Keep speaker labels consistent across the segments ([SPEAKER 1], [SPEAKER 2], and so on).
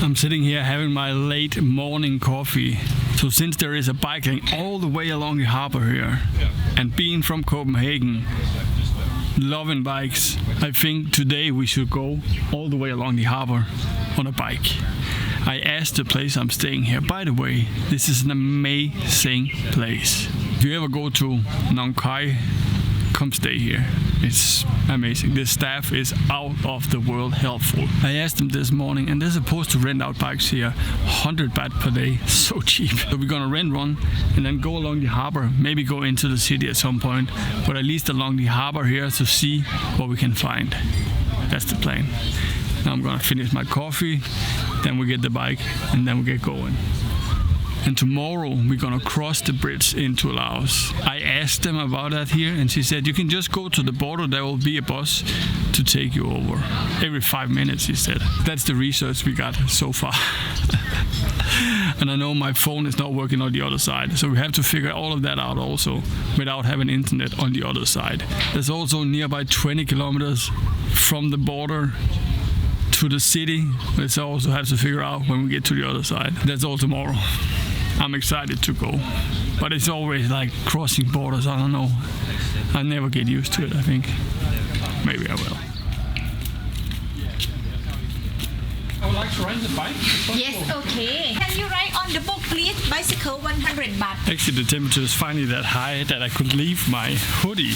[SPEAKER 1] I'm sitting here having my late morning coffee. So since there is a bike lane all the way along the harbor here, and being from Copenhagen, loving bikes, I think today we should go all the way along the harbor on a bike. I asked the place I'm staying here, by the way, this is an amazing place. If you ever go to Nong Khai, come stay here. It's amazing. The staff is out of the world helpful. I asked them this morning and they're supposed to rent out bikes here 100 baht per day. So cheap. So we're gonna rent one and then go along the harbor, maybe go into the city at some point, but at least along the harbor here to see what we can find. That's the plan. Now I'm gonna finish my coffee, then we get the bike and then we get going. And tomorrow we're gonna cross the bridge into Laos. I asked them about that here and she said you can just go to the border, there will be a bus to take you over. Every 5 minutes, she said. That's the research we got so far. And I know my phone is not working on the other side, so we have to figure all of that out also without having internet on the other side. There's also nearby 20 kilometers from the border to the city, which I also have to figure out when we get to the other side. That's all tomorrow. I'm excited to go, but it's always like crossing borders. I don't know. I never get used to it, I think. Maybe I will. I would like to rent the bike.
[SPEAKER 2] Yes, okay. Can you write on the book, please? Bicycle 100 baht.
[SPEAKER 1] Actually, the temperature is finally that high that I could leave my hoodie.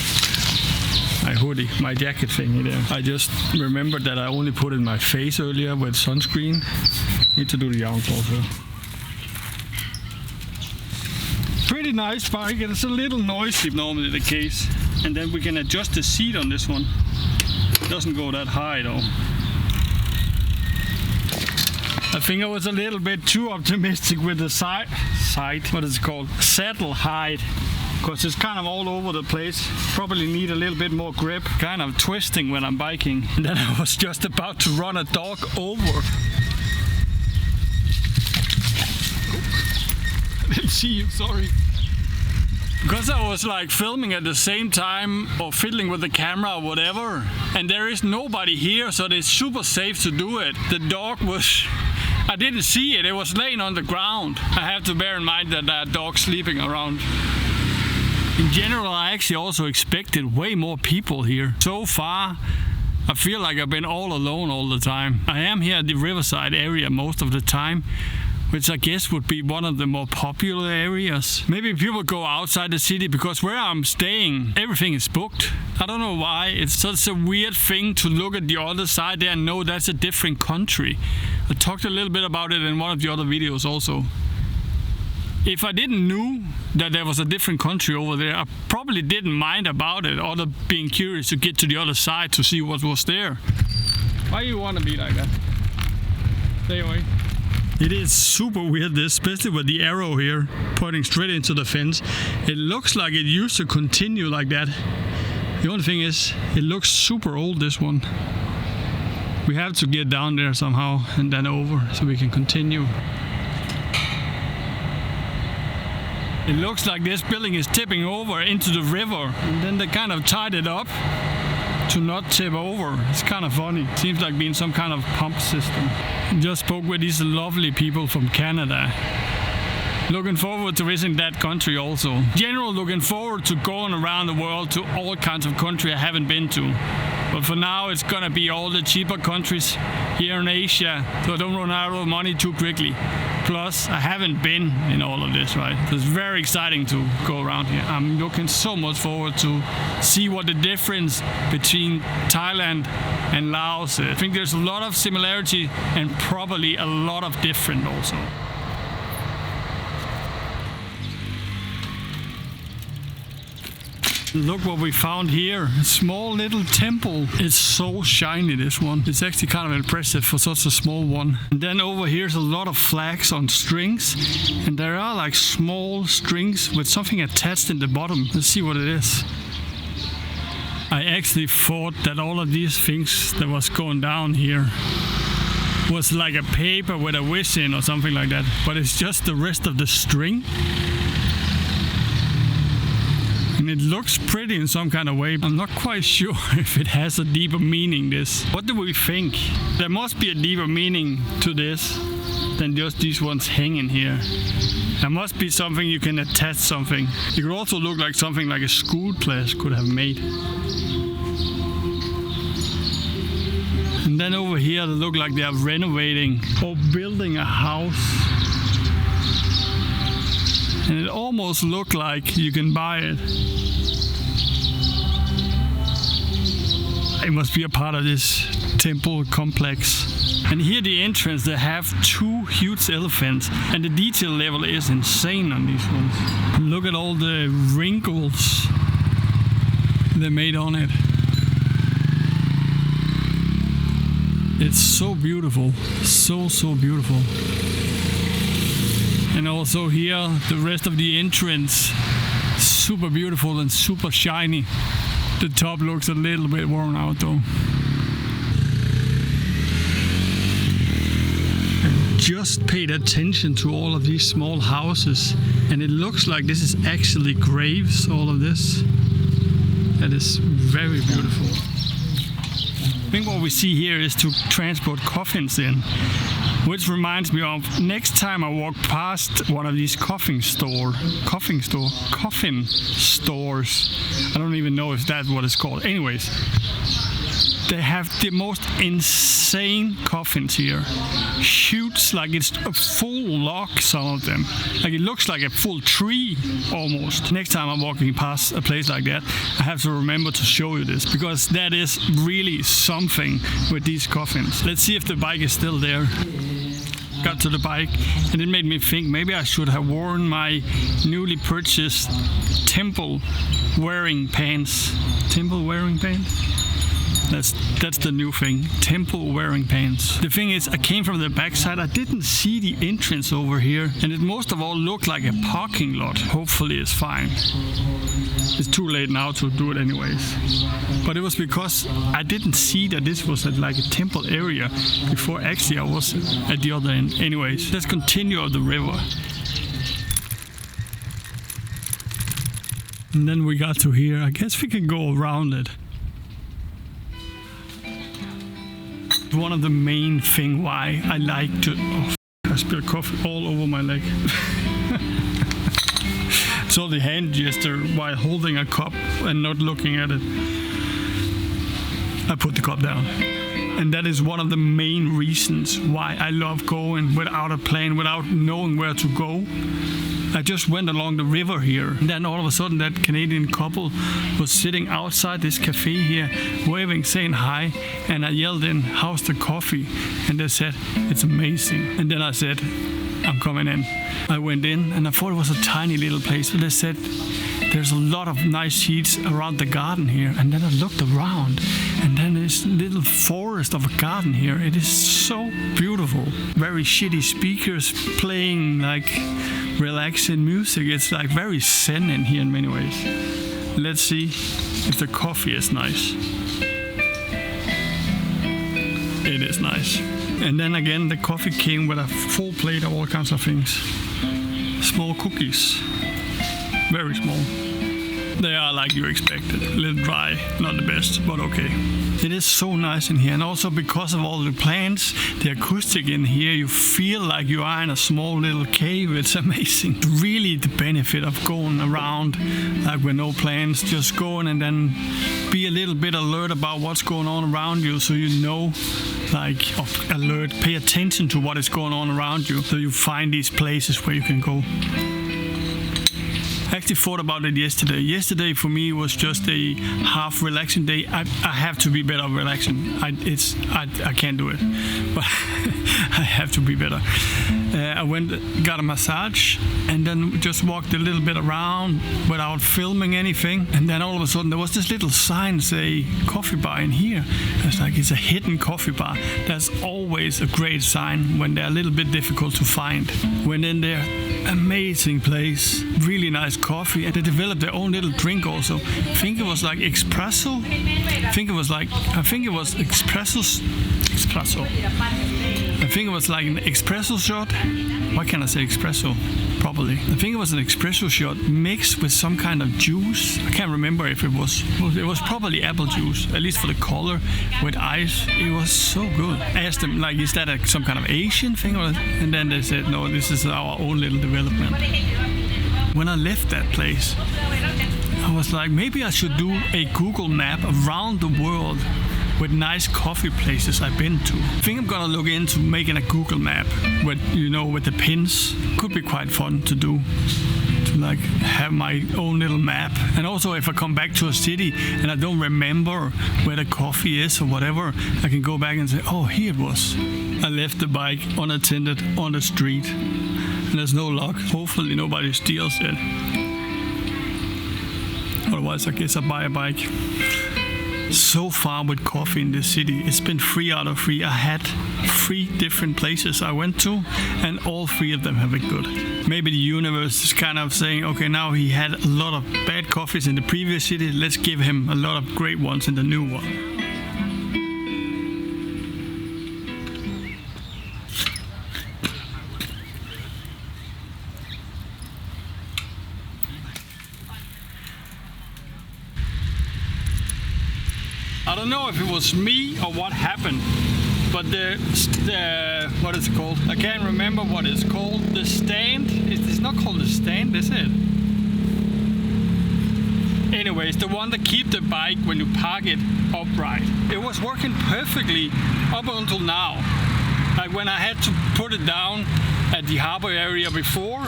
[SPEAKER 1] My jacket thingy there. I just remembered that I only put in my face earlier with sunscreen. Need to do the arms also. Pretty nice bike, and it's a little noisy normally the case. And then we can adjust the seat on this one. It doesn't go that high though. I think I was a little bit too optimistic with the side, what is it called? Saddle height. Because it's kind of all over the place. Probably need a little bit more grip. Kind of twisting when I'm biking. And then I was just about to run a dog over. I didn't see you, sorry. Because I was like filming at the same time or fiddling with the camera or whatever. And there is nobody here, so it's super safe to do it. The dog was... I didn't see it, it was laying on the ground. I have to bear in mind that that dog's sleeping around. In general, I actually also expected way more people here. So far, I feel like I've been all alone all the time. I am here at the riverside area most of the time, which I guess would be one of the more popular areas. Maybe people go outside the city because where I'm staying, everything is booked. I don't know why. It's such a weird thing to look at the other side there and know that's a different country. I talked a little bit about it in one of the other videos also. If I didn't know that there was a different country over there, I probably didn't mind about it, other being curious to get to the other side to see what was there. Why you want to be like that? Stay away. It is super weird this, especially with the arrow here pointing straight into the fence. It looks like it used to continue like that. The only thing is, it looks super old, this one. We have to get down there somehow and then over so we can continue. It looks like this building is tipping over into the river, and then they kind of tied it up to not tip over. It's kind of funny. Seems like being some kind of pump system. Just spoke with these lovely people from Canada. Looking forward to visiting that country also. In general, looking forward to going around the world to all kinds of countries I haven't been to. But for now, it's gonna be all the cheaper countries here in Asia, so I don't run out of money too quickly. Plus, I haven't been in all of this, right? So it's very exciting to go around here. I'm looking so much forward to see what the difference between Thailand and Laos is. I think there's a lot of similarity and probably a lot of different also. Look what we found here. A small little temple. It's so shiny, this one. It's actually kind of impressive for such a small one. And then over here's a lot of flags on strings. And there are like small strings with something attached in the bottom. Let's see what it is. I actually thought that all of these things that was going down here was like a paper with a wish in or something like that. But it's just the rest of the string. And it looks pretty in some kind of way. I'm not quite sure if it has a deeper meaning, this. What do we think? There must be a deeper meaning to this than just these ones hanging here. There must be something you can attach something. It could also look like something like a school class could have made. And then over here they look like they are renovating or building a house. And it almost looks like you can buy it. It must be a part of this temple complex. And here the entrance, they have 2 huge elephants, and the detail level is insane on these ones. Look at all the wrinkles they made on it. It's so beautiful, so beautiful. And also here, the rest of the entrance, super beautiful and super shiny. The top looks a little bit worn out though. I just paid attention to all of these small houses, and it looks like this is actually graves, all of this. That is very beautiful. I think what we see here is to transport coffins in. Which reminds me of next time I walk past one of these coffin stores. I don't even know if that's what it's called. Anyways, they have the most insane coffins here. Huge, like it's a full log, some of them. Like it looks like a full tree almost. Next time I'm walking past a place like that, I have to remember to show you this, because that is really something with these coffins. Let's see if the bike is still there. Got to the bike and it made me think maybe I should have worn my newly purchased temple wearing pants. Temple wearing pants? That's the new thing. Temple wearing pants. The thing is, I came from the backside. I didn't see the entrance over here, and it most of all looked like a parking lot. Hopefully it's fine. It's too late now to do it anyways. But it was because I didn't see that this was like a temple area before actually I was at the other end. Anyways, let's continue up the river. And then we got to here. I guess we can go around it. One of the main thing why I like to... Oh, I spilled coffee all over my leg. So the hand gesture while holding a cup and not looking at it. I put the cup down. And that is one of the main reasons why I love going without a plan, without knowing where to go. I just went along the river here, and then all of a sudden that Canadian couple was sitting outside this cafe here, waving, saying hi, and I yelled in, "How's the coffee?" And they said, "It's amazing." And then I said, "I'm coming in." I went in, and I thought it was a tiny little place, but they said, "There's a lot of nice seats around the garden here." And then I looked around, and then this little forest of a garden here. It is so beautiful. Very shitty speakers playing like relaxing music. It's like very zen in here in many ways. Let's see if the coffee is nice. It is nice. And then again, the coffee came with a full plate of all kinds of things. Small cookies. Very small. They are like you expected. A little dry, not the best, but okay. It is so nice in here, and also because of all the plants, the acoustic in here, you feel like you are in a small little cave. It's amazing. Really the benefit of going around like with no plans, just going and then be a little bit alert about what's going on around you, so you know, like alert, pay attention to what is going on around you, so you find these places where you can go. I actually thought about it yesterday. Yesterday for me was just a half relaxing day. I have to be better relaxing. I can't do it, but I have to be better. I went, got a massage, and then just walked a little bit around without filming anything. And then all of a sudden there was this little sign say coffee bar in here. It's like it's a hidden coffee bar. That's always a great sign when they're a little bit difficult to find. Went in there, amazing place, really nice coffee, and they developed their own little drink also. I think it was like espresso. I think it was espresso. I think it was like an espresso shot. Why can't I say espresso properly? I think it was an espresso shot mixed with some kind of juice. I can't remember if it was probably apple juice, at least for the color, with ice. It was so good. I asked them, like, is that some kind of Asian thing? And then they said, no, this is our own little development. When I left that place, I was like, maybe I should do a Google map around the world with nice coffee places I've been to. I think I'm gonna look into making a Google map with, with the pins. Could be quite fun to do. To like have my own little map. And also if I come back to a city and I don't remember where the coffee is or whatever, I can go back and say, oh, here it was. I left the bike unattended on the street. And there's no luck. Hopefully nobody steals it. Otherwise I guess I buy a bike. So far with coffee in this city, it's been 3 out of 3. I had 3 different places I went to, and all 3 of them have been good. Maybe the universe is kind of saying, okay, now he had a lot of bad coffees in the previous city, let's give him a lot of great ones in the new one. I don't know if it was me or what happened, but the what is it called? I can't remember what it's called. The stand. It's not called the stand, is it? Anyways, the one that keep the bike when you park it upright. It was working perfectly up until now. Like when I had to put it down at the harbor area before.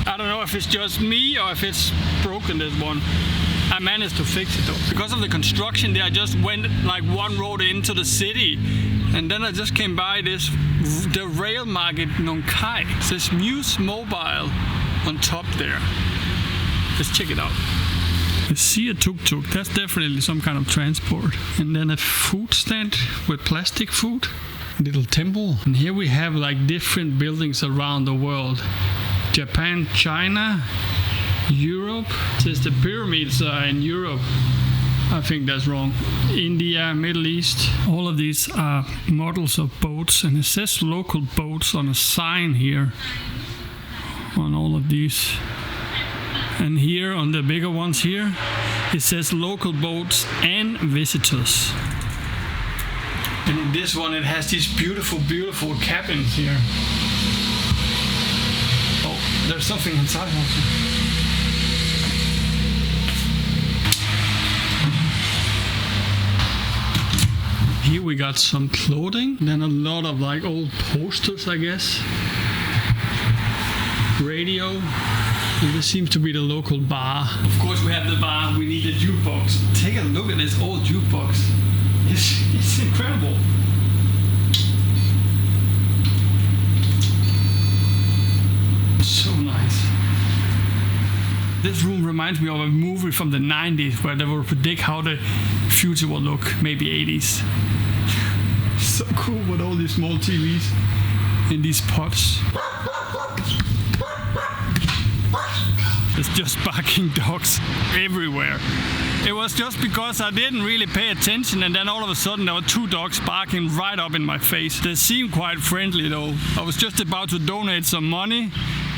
[SPEAKER 1] I don't know if it's just me or if it's broken, this one. I managed to fix it though. Because of the construction there, I just went like one road into the city, and then I just came by the rail market Nong Khai. It says Muse Mobile on top there. Let's check it out. I see a tuk-tuk, that's definitely some kind of transport. And then a food stand with plastic food. A little temple. And here we have like different buildings around the world. Japan, China, Europe. It says the pyramids are in Europe. I think that's wrong. India, Middle East. All of these are models of boats, and it says local boats on a sign here on all of these. And here on the bigger ones here, it says local boats and visitors. And in this one it has these beautiful, beautiful cabins here. Oh, there's something inside also. Here we got some clothing, then a lot of like old posters, I guess. Radio, and this seems to be the local bar. Of course we have the bar, we need a jukebox. Take a look at this old jukebox. It's incredible. So nice. This room reminds me of a movie from the 90s where they will predict how the future will look, maybe 80s. So cool with all these small TVs in these pots. There's just barking dogs everywhere. It was just because I didn't really pay attention, and then all of a sudden there were 2 dogs barking right up in my face. They seemed quite friendly though. I was just about to donate some money,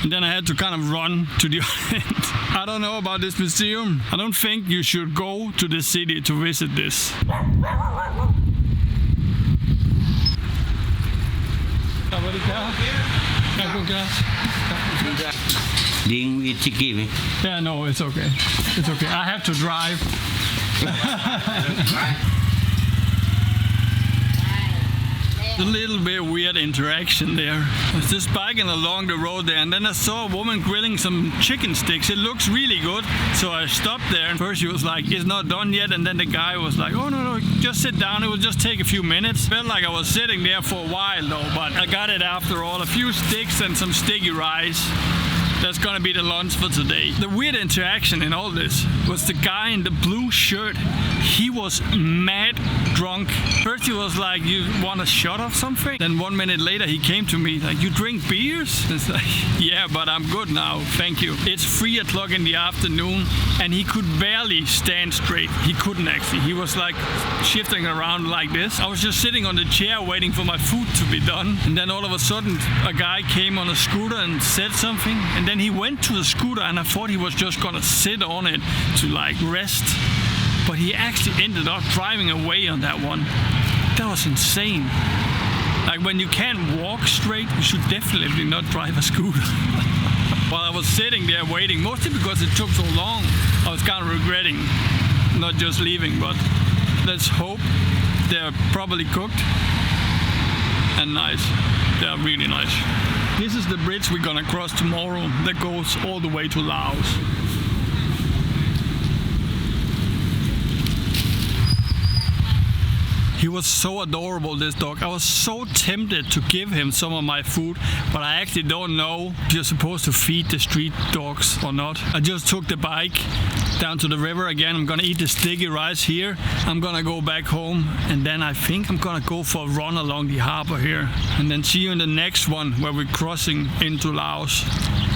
[SPEAKER 1] and then I had to kind of run to the other end. I don't know about this museum. I don't think you should go to the city to visit this. Yeah, no, it's okay. It's okay. I have to drive. A little bit weird interaction there. I was just biking along the road there, and then I saw a woman grilling some chicken sticks. It looks really good, so I stopped there. And first she was like, it's not done yet, and then the guy was like, oh no, just sit down, it will just take a few minutes. Felt like I was sitting there for a while though, but I got it after all. A few sticks and some sticky rice. That's gonna be the lunch for today. The weird interaction in all this was the guy in the blue shirt. He was mad drunk. First he was like, you want a shot of something? Then 1 minute later he came to me like, you drink beers? It's like, yeah, but I'm good now, thank you. It's 3 o'clock in the afternoon and he could barely stand straight. He couldn't actually. He was like shifting around like this. I was just sitting on the chair waiting for my food to be done. And then all of a sudden a guy came on a scooter and said something. And then he went to the scooter and I thought he was just gonna sit on it to like rest. But he actually ended up driving away on that one. That was insane. Like when you can't walk straight, you should definitely not drive a scooter. While I was sitting there waiting, mostly because it took so long, I was kind of regretting not just leaving, but let's hope they're properly cooked and nice. They're really nice. This is the bridge we're gonna cross tomorrow that goes all the way to Laos. He was so adorable, this dog. I was so tempted to give him some of my food, but I actually don't know if you're supposed to feed the street dogs or not. I just took the bike down to the river again. I'm gonna eat the sticky rice here. I'm gonna go back home and then I think I'm gonna go for a run along the harbor here. And then see you in the next one where we're crossing into Laos.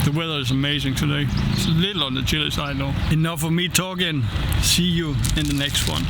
[SPEAKER 1] The weather is amazing today. It's a little on the chilly side though. Enough of me talking. See you in the next one.